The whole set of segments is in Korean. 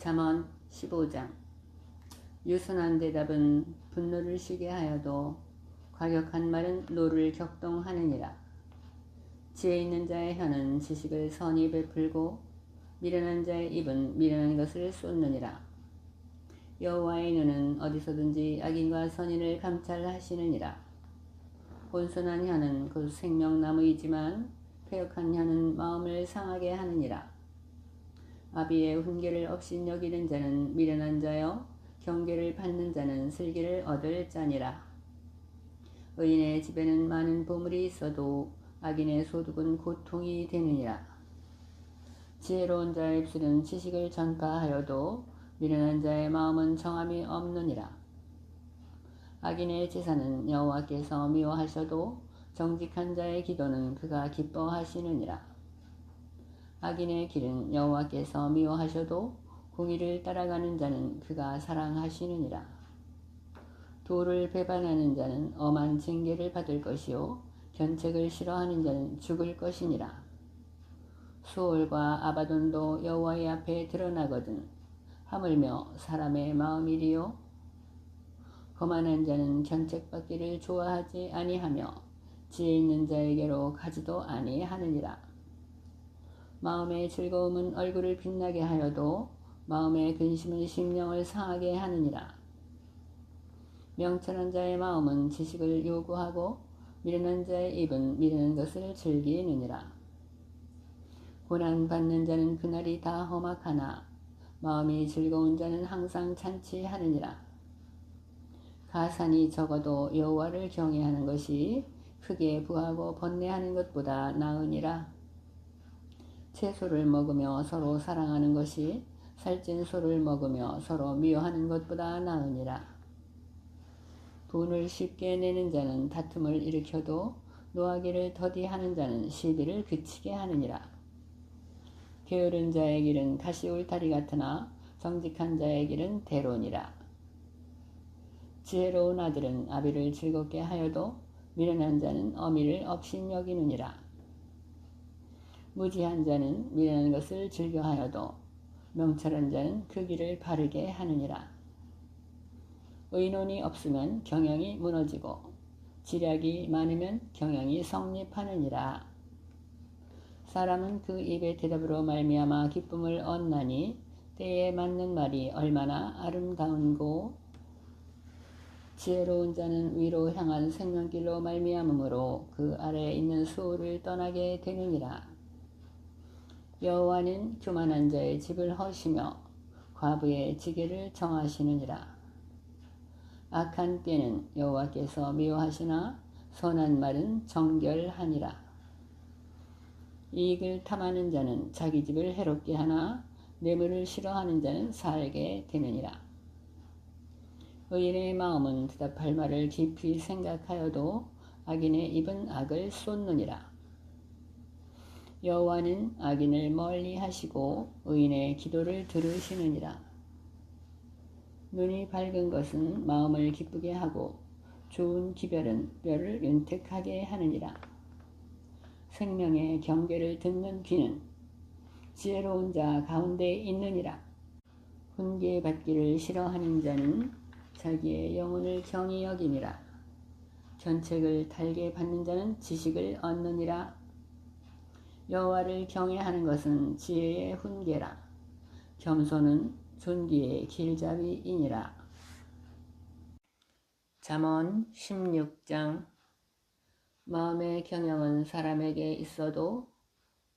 잠언 15장. 유순한 대답은 분노를 쉬게 하여도 과격한 말은 노를 격동하느니라. 지혜 있는 자의 혀는 지식을 선히 베풀고 미련한 자의 입은 미련한 것을 쏟느니라. 여호와의 눈은 어디서든지 악인과 선인을 감찰하시느니라. 온순한 혀는 곧 생명나무이지만 패역한 혀는 마음을 상하게 하느니라. 아비의 훈계를 업신여기는 자는 미련한 자여 경계를 받는 자는 슬기를 얻을 자니라. 의인의 집에는 많은 보물이 있어도 악인의 소득은 고통이 되느니라. 지혜로운 자의 입술은 지식을 전파하여도 미련한 자의 마음은 정함이 없느니라. 악인의 제사는 여호와께서 미워하셔도 정직한 자의 기도는 그가 기뻐하시느니라. 악인의 길은 여호와께서 미워하셔도 공의를 따라가는 자는 그가 사랑하시느니라. 도를 배반하는 자는 엄한 징계를 받을 것이요 견책을 싫어하는 자는 죽을 것이니라. 수올과 아바돈도 여호와의 앞에 드러나거든 하물며 사람의 마음이리요. 거만한 자는 견책받기를 좋아하지 아니하며 지혜 있는 자에게로 가지도 아니하느니라. 마음의 즐거움은 얼굴을 빛나게 하여도 마음의 근심은 심령을 상하게 하느니라. 명철한 자의 마음은 지식을 요구하고 미련한 자의 입은 미련한 것을 즐기느니라. 고난받는 자는 그날이 다 험악하나 마음이 즐거운 자는 항상 찬치하느니라. 가산이 적어도 여호와를 경외하는 것이 크게 부하고 번뇌하는 것보다 나으니라. 채소를 먹으며 서로 사랑하는 것이 살찐 소를 먹으며 서로 미워하는 것보다 나으니라. 분을 쉽게 내는 자는 다툼을 일으켜도 노하기를 더디하는 자는 시비를 그치게 하느니라. 게으른 자의 길은 가시 울타리 같으나 정직한 자의 길은 대로니라. 지혜로운 아들은 아비를 즐겁게 하여도 미련한 자는 어미를 업신여기느니라. 무지한 자는 미련한 것을 즐겨하여도 명철한 자는 그 길을 바르게 하느니라. 의논이 없으면 경영이 무너지고 지략이 많으면 경영이 성립하느니라. 사람은 그 입의 대답으로 말미암아 기쁨을 얻나니 때에 맞는 말이 얼마나 아름다운고. 지혜로운 자는 위로 향한 생명길로 말미암으므로 그 아래에 있는 수호를 떠나게 되느니라. 여호와는 교만한 자의 집을 허시며 과부의 지게를 정하시느니라. 악한 꾀는 여호와께서 미워하시나 선한 말은 정결하니라. 이익을 탐하는 자는 자기 집을 해롭게 하나 뇌물을 싫어하는 자는 살게 되느니라. 의인의 마음은 대답할 말을 깊이 생각하여도 악인의 입은 악을 쏟느니라. 여호와는 악인을 멀리 하시고 의인의 기도를 들으시느니라. 눈이 밝은 것은 마음을 기쁘게 하고 좋은 기별은 뼈를 윤택하게 하느니라. 생명의 경계를 듣는 귀는 지혜로운 자 가운데 있느니라. 훈계받기를 싫어하는 자는 자기의 영혼을 경히 여기니라. 견책을 달게 받는 자는 지식을 얻느니라. 여호와를 경외하는 것은 지혜의 훈계라. 겸손은 존귀의 길잡이이니라. 잠언 16장. 마음의 경영은 사람에게 있어도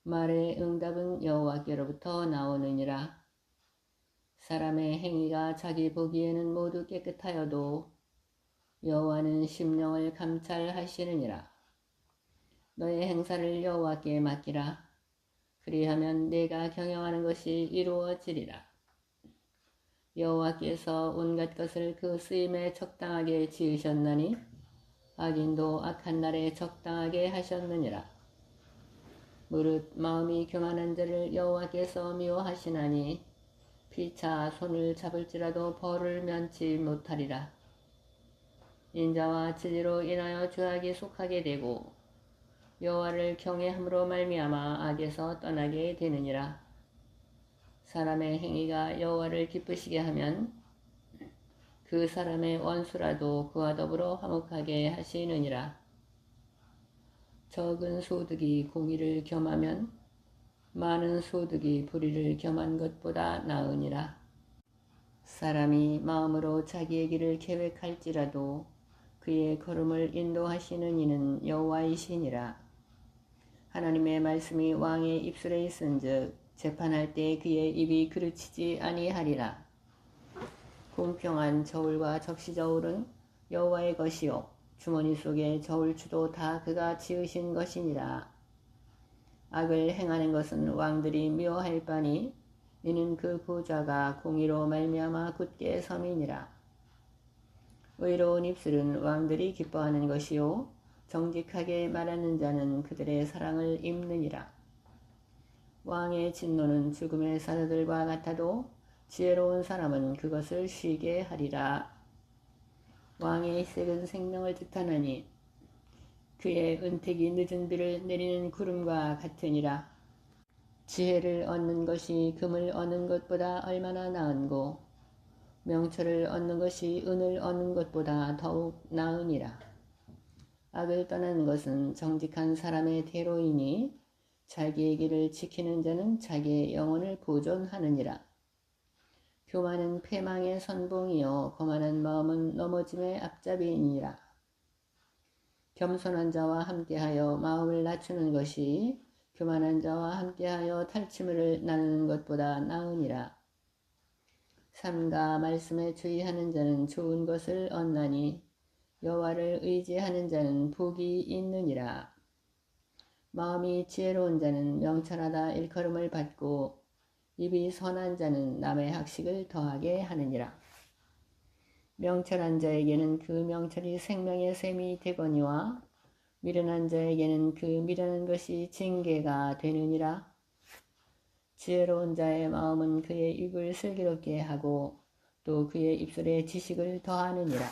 말의 응답은 여호와께로부터 나오느니라. 사람의 행위가 자기 보기에는 모두 깨끗하여도 여호와는 심령을 감찰하시느니라. 너의 행사를 여호와께 맡기라. 그리하면 내가 경영하는 것이 이루어지리라. 여호와께서 온갖 것을 그 쓰임에 적당하게 지으셨나니 악인도 악한 날에 적당하게 하셨느니라. 무릇 마음이 교만한 자를 여호와께서 미워하시나니 피차 손을 잡을지라도 벌을 면치 못하리라. 인자와 진리로 인하여 죄악이 속하게 되고 여호와를 경외함으로 말미암아 악에서 떠나게 되느니라. 사람의 행위가 여호와를 기쁘시게 하면 그 사람의 원수라도 그와 더불어 화목하게 하시느니라. 적은 소득이 공의를 겸하면 많은 소득이 불의를 겸한 것보다 나으니라. 사람이 마음으로 자기의 길을 계획할지라도 그의 걸음을 인도하시는 이는 여호와이시니라. 하나님의 말씀이 왕의 입술에 있은즉 재판할 때 그의 입이 그르치지 아니하리라. 공평한 저울과 적시저울은 여호와의 것이요 주머니 속의 저울추도 다 그가 지으신 것이니라. 악을 행하는 것은 왕들이 미워할 바니 이는 그 보좌가 공의로 말미암아 굳게 섬이니라. 의로운 입술은 왕들이 기뻐하는 것이요 정직하게 말하는 자는 그들의 사랑을 입느니라. 왕의 진노는 죽음의 사자들과 같아도 지혜로운 사람은 그것을 쉬게 하리라. 왕의 희색은 생명을 뜻하나니 그의 은택이 늦은 비를 내리는 구름과 같으니라. 지혜를 얻는 것이 금을 얻는 것보다 얼마나 나은고 명철을 얻는 것이 은을 얻는 것보다 더욱 나으니라. 악을 떠나는 것은 정직한 사람의 대로이니 자기의 길을 지키는 자는 자기의 영혼을 보존하느니라. 교만은 패망의 선봉이요 거만한 마음은 넘어짐의 앞잡이니라. 겸손한 자와 함께하여 마음을 낮추는 것이 교만한 자와 함께하여 탈취물을 나누는 것보다 나으니라. 삼가 말씀에 주의하는 자는 좋은 것을 얻나니 여호와를 의지하는 자는 복이 있느니라. 마음이 지혜로운 자는 명철하다 일컬음을 받고 입이 선한 자는 남의 학식을 더하게 하느니라. 명철한 자에게는 그 명철이 생명의 샘이 되거니와 미련한 자에게는 그 미련한 것이 징계가 되느니라. 지혜로운 자의 마음은 그의 입을 슬기롭게 하고 또 그의 입술에 지식을 더하느니라.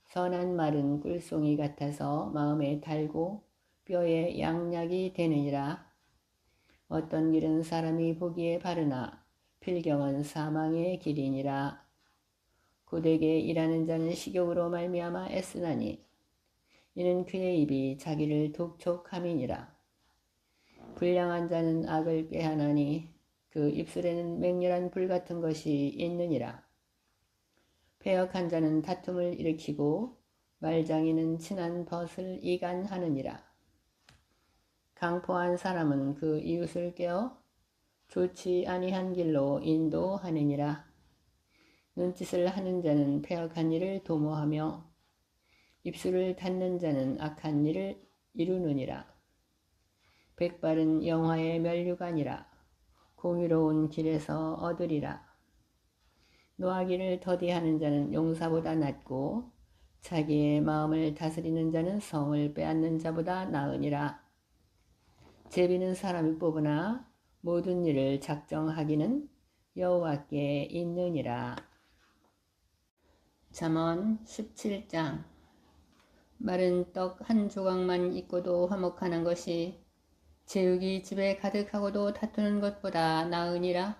선한 말은 꿀송이 같아서 마음에 달고 뼈에 양약이 되느니라. 어떤 길은 사람이 보기에 바르나 필경은 사망의 길이니라. 고되게 일하는 자는 식욕으로 말미암아 애쓰나니 이는 그의 입이 자기를 독촉함이니라. 불량한 자는 악을 꾀하나니 그 입술에는 맹렬한 불 같은 것이 있느니라. 패역한 자는 다툼을 일으키고 말장이는 친한 벗을 이간하느니라. 강포한 사람은 그 이웃을 깨어 좋지 아니한 길로 인도하느니라. 눈짓을 하는 자는 패역한 일을 도모하며 입술을 닫는 자는 악한 일을 이루느니라. 백발은 영화의 면류관이라. 공의로운 길에서 얻으리라. 노하기를 더디하는 자는 용사보다 낫고 자기의 마음을 다스리는 자는 성을 빼앗는 자보다 나으니라. 제비는 사람이 뽑으나 모든 일을 작정하기는 여호와께 있느니라. 잠언 17장. 마른 떡 한 조각만 있고도 화목하는 것이 제육이 집에 가득하고도 다투는 것보다 나으니라.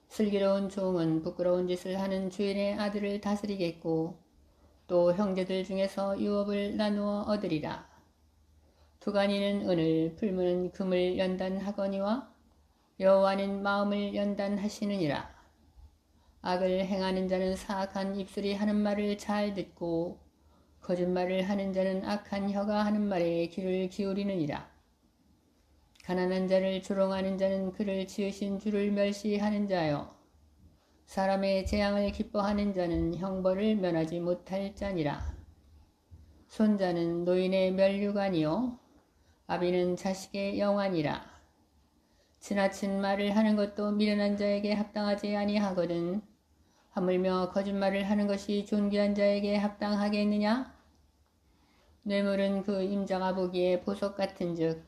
슬기로운 종은 부끄러운 짓을 하는 주인의 아들을 다스리겠고 또 형제들 중에서 유업을 나누어 얻으리라. 두간이는 은을 풀무는 금을 연단하거니와 여호와는 마음을 연단하시느니라. 악을 행하는 자는 사악한 입술이 하는 말을 잘 듣고 거짓말을 하는 자는 악한 혀가 하는 말에 귀를 기울이느니라. 가난한 자를 조롱하는 자는 그를 지으신 주를 멸시하는 자요 사람의 재앙을 기뻐하는 자는 형벌을 면하지 못할 자니라. 손자는 노인의 면류관이요 아비는 자식의 영환이라. 지나친 말을 하는 것도 미련한 자에게 합당하지 아니하거든 하물며 거짓말을 하는 것이 존귀한 자에게 합당하겠느냐? 뇌물은 그 임자가 보기에 보석 같은즉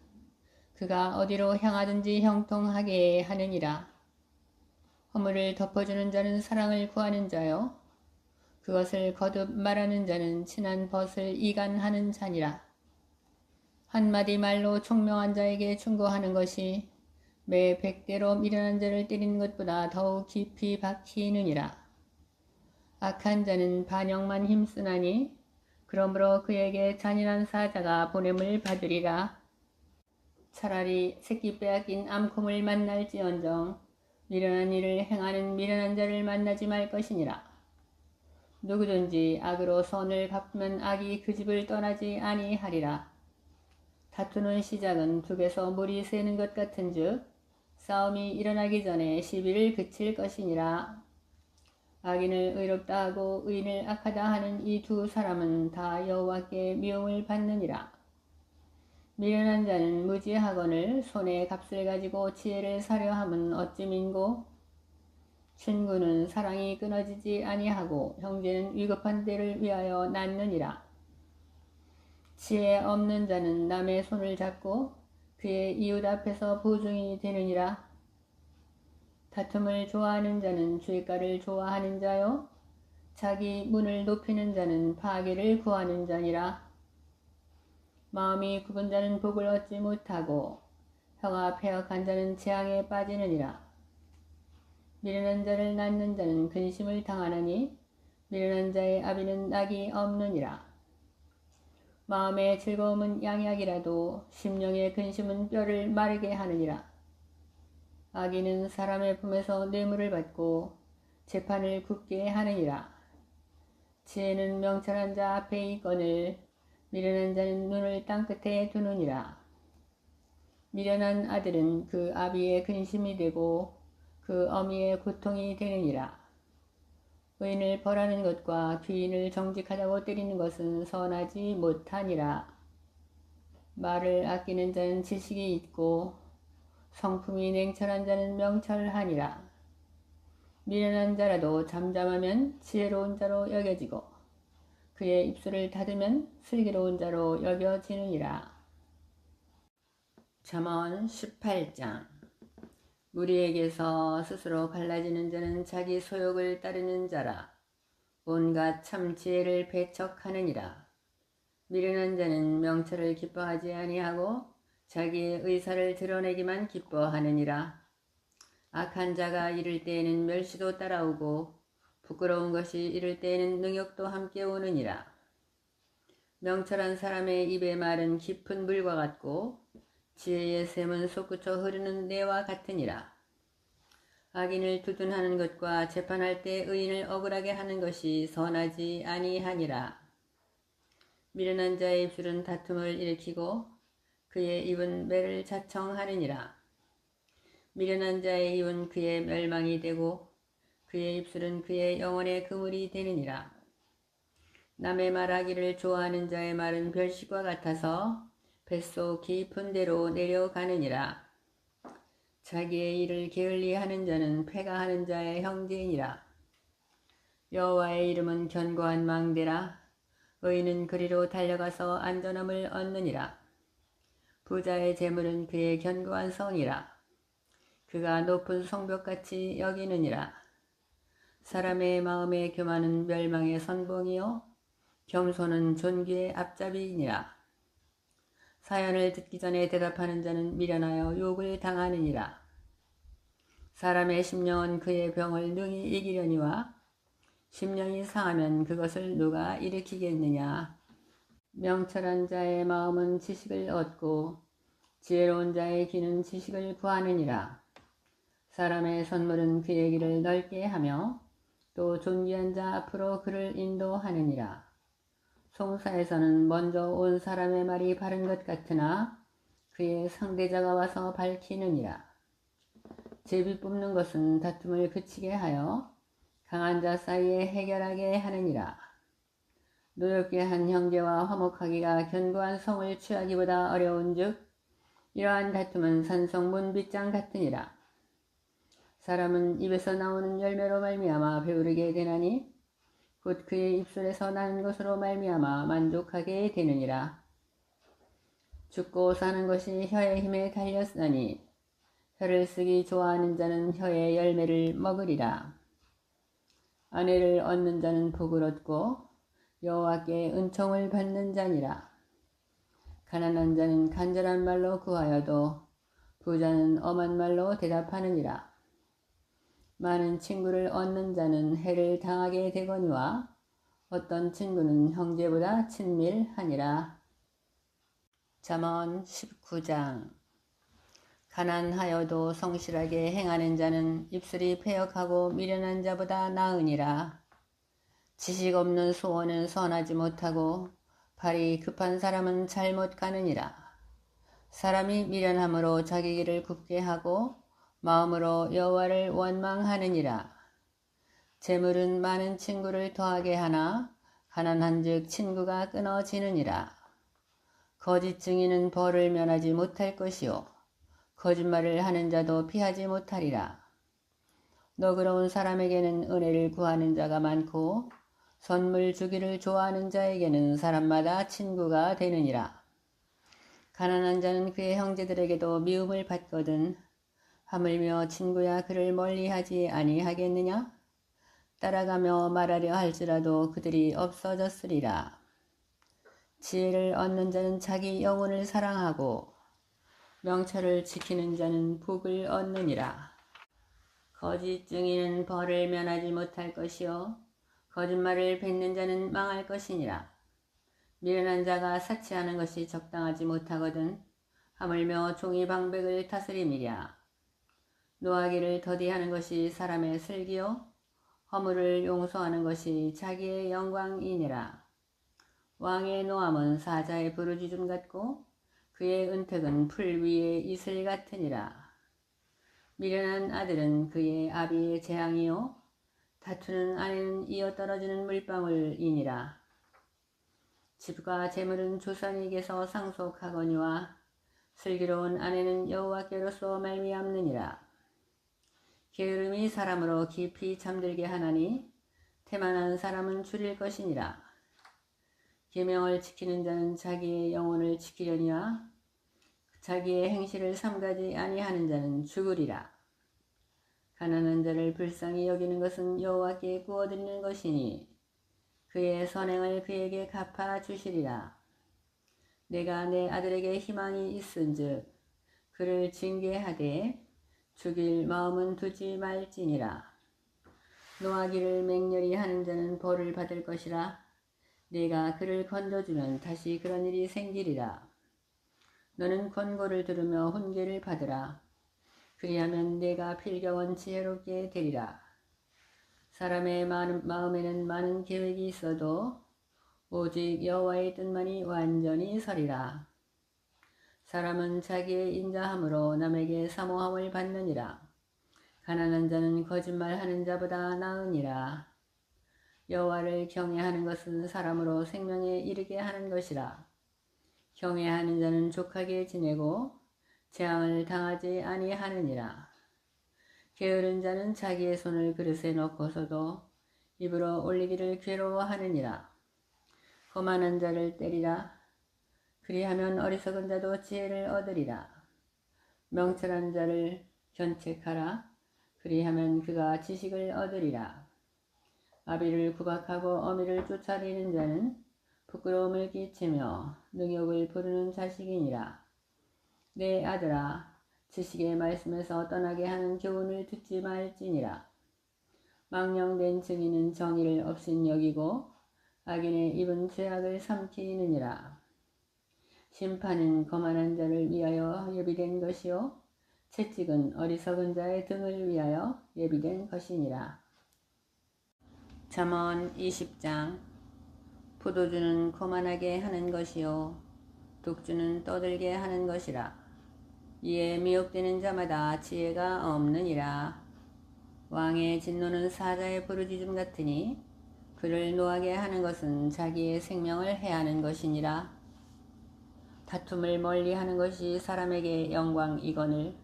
그가 어디로 향하든지 형통하게 하느니라. 허물을 덮어주는 자는 사랑을 구하는 자요 그것을 거듭 말하는 자는 친한 벗을 이간하는 자니라. 한마디 말로 총명한 자에게 충고하는 것이 매 100대로 미련한 자를 때리는 것보다 더욱 깊이 박히느니라. 악한 자는 반역만 힘쓰나니 그러므로 그에게 잔인한 사자가 보냄을 받으리라. 차라리 새끼 빼앗긴 암콤을 만날지언정 미련한 일을 행하는 미련한 자를 만나지 말 것이니라. 누구든지 악으로 선을 갚으면 악이 그 집을 떠나지 아니하리라. 다투는 시작은 죽에서 물이 새는 것 같은즉 싸움이 일어나기 전에 시비를 그칠 것이니라. 악인을 의롭다 하고 의인을 악하다 하는 이 두 사람은 다 여호와께 미움을 받느니라. 미련한 자는 무지하거늘 손에 값을 가지고 지혜를 사려 함은 어찌 민고. 친구는 사랑이 끊어지지 아니하고 형제는 위급한 때를 위하여 낳느니라. 지혜 없는 자는 남의 손을 잡고 그의 이웃 앞에서 보증이 되느니라. 다툼을 좋아하는 자는 죄가를 좋아하는 자요 자기 문을 높이는 자는 파괴를 구하는 자니라. 마음이 굽은 자는 복을 얻지 못하고 혀가 패역한 자는 재앙에 빠지느니라. 미련한 자를 낳는 자는 근심을 당하나니 미련한 자의 아비는 낙이 없느니라. 마음의 즐거움은 양약이라도 심령의 근심은 뼈를 마르게 하느니라. 악인은 사람의 품에서 뇌물을 받고 재판을 굳게 하느니라. 지혜는 명철한 자 앞에 있거늘 미련한 자는 눈을 땅끝에 두느니라. 미련한 아들은 그 아비의 근심이 되고 그 어미의 고통이 되느니라. 의인을 벌하는 것과 귀인을 정직하다고 때리는 것은 선하지 못하니라. 말을 아끼는 자는 지식이 있고 성품이 냉철한 자는 명철하니라. 미련한 자라도 잠잠하면 지혜로운 자로 여겨지고 그의 입술을 닫으면 슬기로운 자로 여겨지느니라. 잠언 18장. 무리에게서 스스로 갈라지는 자는 자기 소욕을 따르는 자라. 온갖 참 지혜를 배척하느니라. 미련한 자는 명철을 기뻐하지 아니하고 자기의 의사를 드러내기만 기뻐하느니라. 악한 자가 이를 때에는 멸시도 따라오고 부끄러운 것이 이를 때에는 능욕도 함께 오느니라. 명철한 사람의 입의 말은 깊은 물과 같고 지혜의 샘은 솟구쳐 흐르는 내와 같으니라. 악인을 두둔하는 것과 재판할 때 의인을 억울하게 하는 것이 선하지 아니하니라. 미련한 자의 입술은 다툼을 일으키고 그의 입은 매를 자청하느니라. 미련한 자의 입은 그의 멸망이 되고 그의 입술은 그의 영혼의 그물이 되느니라. 남의 말하기를 좋아하는 자의 말은 별식과 같아서 뱃속 깊은 데로 내려가느니라. 자기의 일을 게을리하는 자는 패가하는 자의 형제이니라. 여호와의 이름은 견고한 망대라. 의인은 그리로 달려가서 안전함을 얻느니라. 부자의 재물은 그의 견고한 성이라. 그가 높은 성벽같이 여기느니라. 사람의 마음의 교만은 멸망의 선봉이요 겸손은 존귀의 앞잡이니라. 사연을 듣기 전에 대답하는 자는 미련하여 욕을 당하느니라. 사람의 심령은 그의 병을 능히 이기려니와 심령이 상하면 그것을 누가 일으키겠느냐. 명철한 자의 마음은 지식을 얻고 지혜로운 자의 귀는 지식을 구하느니라. 사람의 선물은 그의 길을 넓게 하며 또 존귀한 자 앞으로 그를 인도하느니라. 송사에서는 먼저 온 사람의 말이 바른 것 같으나 그의 상대자가 와서 밝히느니라. 제비 뽑는 것은 다툼을 그치게 하여 강한 자 사이에 해결하게 하느니라. 노엽게 한 형제와 화목하기가 견고한 성을 취하기보다 어려운즉 이러한 다툼은 산성 문빗장 같으니라. 사람은 입에서 나오는 열매로 말미암아 배부르게 되나니 곧 그의 입술에서 나는 것으로 말미암아 만족하게 되느니라. 죽고 사는 것이 혀의 힘에 달렸으니 혀를 쓰기 좋아하는 자는 혀의 열매를 먹으리라. 아내를 얻는 자는 복을 얻고 여호와께 은총을 받는 자니라. 가난한 자는 간절한 말로 구하여도 부자는 엄한 말로 대답하느니라. 많은 친구를 얻는 자는 해를 당하게 되거니와 어떤 친구는 형제보다 친밀하니라. 잠언 19장. 가난하여도 성실하게 행하는 자는 입술이 패역하고 미련한 자보다 나으니라. 지식 없는 소원은 선하지 못하고 발이 급한 사람은 잘못 가느니라. 사람이 미련함으로 자기 길을 굽게 하고 마음으로 여호와를 원망하느니라. 재물은 많은 친구를 더하게 하나 가난한즉 친구가 끊어지느니라. 거짓 증인은 벌을 면하지 못할 것이요 거짓말을 하는 자도 피하지 못하리라. 너그러운 사람에게는 은혜를 구하는 자가 많고 선물 주기를 좋아하는 자에게는 사람마다 친구가 되느니라. 가난한 자는 그의 형제들에게도 미움을 받거든 하물며 친구야 그를 멀리하지 아니하겠느냐? 따라가며 말하려 할지라도 그들이 없어졌으리라. 지혜를 얻는 자는 자기 영혼을 사랑하고 명철을 지키는 자는 복을 얻느니라. 거짓 증인은 벌을 면하지 못할 것이요 거짓말을 뱉는 자는 망할 것이니라. 미련한 자가 사치하는 것이 적당하지 못하거든 하물며 종이 방백을 다스림이랴. 노하기를 더디하는 것이 사람의 슬기요 허물을 용서하는 것이 자기의 영광이니라. 왕의 노함은 사자의 부르짖음 같고 그의 은택은 풀 위의 이슬 같으니라. 미련한 아들은 그의 아비의 재앙이요 다투는 아내는 이어떨어지는 물방울이니라. 집과 재물은 조상에게서 상속하거니와 슬기로운 아내는 여호와께로서 말미암느니라. 게으름이 사람으로 깊이 잠들게 하나니 태만한 사람은 줄일 것이니라. 계명을 지키는 자는 자기의 영혼을 지키려니와 자기의 행실을 삼가지 아니하는 자는 죽으리라. 가난한 자를 불쌍히 여기는 것은 여호와께 구워드리는 것이니 그의 선행을 그에게 갚아 주시리라. 내가 내 아들에게 희망이 있은즉 그를 징계하되 죽일 마음은 두지 말지니라. 노하기를 맹렬히 하는 자는 벌을 받을 것이라. 내가 그를 건져주면 다시 그런 일이 생기리라. 너는 권고를 들으며 훈계를 받으라. 그리하면 내가 필경은 지혜롭게 되리라. 사람의 마음에는 많은 계획이 있어도 오직 여호와의 뜻만이 완전히 서리라. 사람은 자기의 인자함으로 남에게 사모함을 받느니라. 가난한 자는 거짓말하는 자보다 나으니라. 여호와를 경외하는 것은 사람으로 생명에 이르게 하는 것이라. 경외하는 자는 족하게 지내고 재앙을 당하지 아니하느니라. 게으른 자는 자기의 손을 그릇에 넣고서도 입으로 올리기를 괴로워하느니라. 거만한 자를 때리라. 그리하면 어리석은 자도 지혜를 얻으리라. 명철한 자를 견책하라. 그리하면 그가 지식을 얻으리라. 아비를 구박하고 어미를 쫓아내는 자는 부끄러움을 끼치며 능욕을 부르는 자식이니라. 내 아들아 지식의 말씀에서 떠나게 하는 교훈을 듣지 말지니라. 망령된 증인은 정의를 업신여기고 악인의 입은 죄악을 삼키느니라. 심판은 거만한 자를 위하여 예비된 것이요 채찍은 어리석은 자의 등을 위하여 예비된 것이니라. 잠언 20장. 포도주는 거만하게 하는 것이요 독주는 떠들게 하는 것이라. 이에 미혹되는 자마다 지혜가 없느니라. 왕의 진노는 사자의 부르짖음 같으니 그를 노하게 하는 것은 자기의 생명을 해하는 것이니라. 다툼을 멀리하는 것이 사람에게 영광이거늘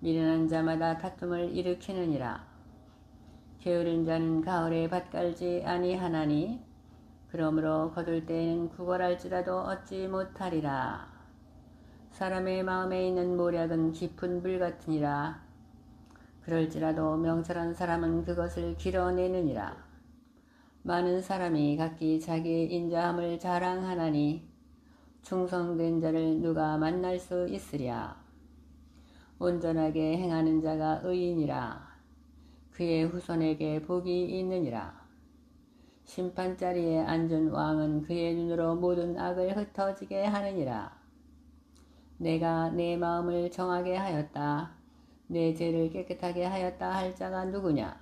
미련한 자마다 다툼을 일으키느니라. 게으른 자는 가을에 밭 갈지 아니하나니 그러므로 거둘 때에는 구걸할지라도 얻지 못하리라. 사람의 마음에 있는 모략은 깊은 물 같으니라. 그럴지라도 명철한 사람은 그것을 길어내느니라. 많은 사람이 각기 자기의 인자함을 자랑하나니 충성된 자를 누가 만날 수 있으랴. 온전하게 행하는 자가 의인이라. 그의 후손에게 복이 있느니라. 심판자리에 앉은 왕은 그의 눈으로 모든 악을 흩어지게 하느니라. 내가 내 마음을 정하게 하였다. 내 죄를 깨끗하게 하였다 할 자가 누구냐?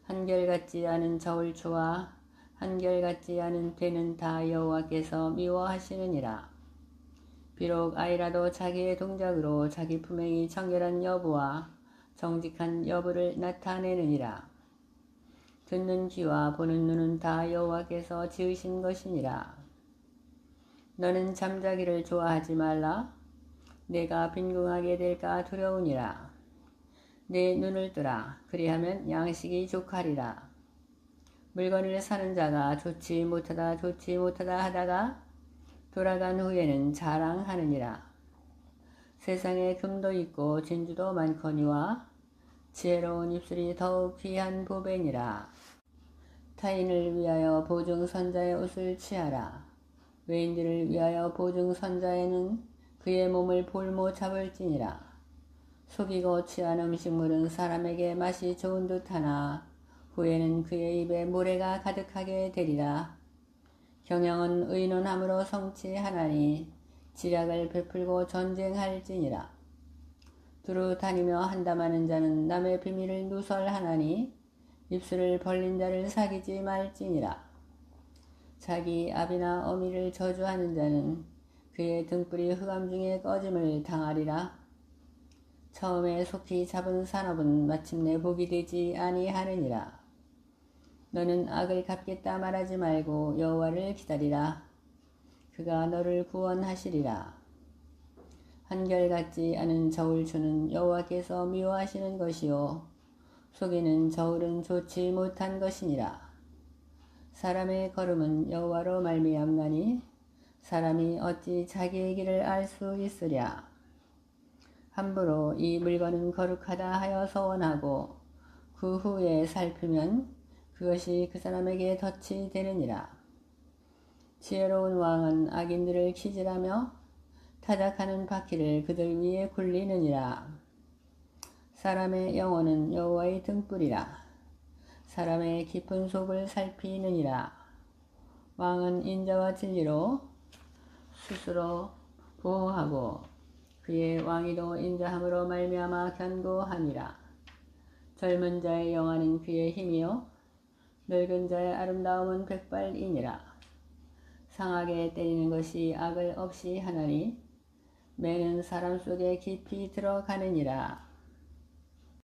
한결같지 않은 저울추와 한결같지 않은 배는 다 여호와께서 미워하시느니라. 비록 아이라도 자기의 동작으로 자기 품행이 청결한 여부와 정직한 여부를 나타내느니라. 듣는 귀와 보는 눈은 다 여호와께서 지으신 것이니라. 너는 잠자기를 좋아하지 말라. 내가 빈궁하게 될까 두려우니라. 내 눈을 뜨라. 그리하면 양식이 족하리라. 물건을 사는 자가 좋지 못하다 하다가 돌아간 후에는 자랑하느니라. 세상에 금도 있고 진주도 많거니와 지혜로운 입술이 더욱 귀한 보배니라. 타인을 위하여 보증선자의 옷을 취하라. 외인들을 위하여 보증선자에는 그의 몸을 볼모 잡을지니라. 속이고 취한 음식물은 사람에게 맛이 좋은 듯하나 후에는 그의 입에 모래가 가득하게 되리라. 경영은 의논함으로 성취하나니 지략을 베풀고 전쟁할지니라. 두루 다니며 한담하는 자는 남의 비밀을 누설하나니 입술을 벌린 자를 사귀지 말지니라. 자기 아비나 어미를 저주하는 자는 그의 등불이 흑암 중에 꺼짐을 당하리라. 처음에 속히 잡은 산업은 마침내 복이 되지 아니하느니라. 너는 악을 갚겠다 말하지 말고 여호와를 기다리라. 그가 너를 구원하시리라. 한결같지 않은 저울추는 여호와께서 미워하시는 것이요 속이는 저울은 좋지 못한 것이니라. 사람의 걸음은 여호와로 말미암나니 사람이 어찌 자기의 길을 알 수 있으랴. 함부로 이 물건은 거룩하다 하여 서원하고 그 후에 살피면 그것이 그 사람에게 덫이 되느니라. 지혜로운 왕은 악인들을 기질하며 타작하는 바퀴를 그들 위에 굴리느니라. 사람의 영혼은 여호와의 등불이라. 사람의 깊은 속을 살피느니라. 왕은 인자와 진리로 스스로 보호하고 그의 왕위도 인자함으로 말미암아 견고함이라. 젊은 자의 영화는 그의 힘이요 늙은 자의 아름다움은 백발이니라. 상하게 때리는 것이 악을 없이 하나니 매는 사람 속에 깊이 들어가느니라.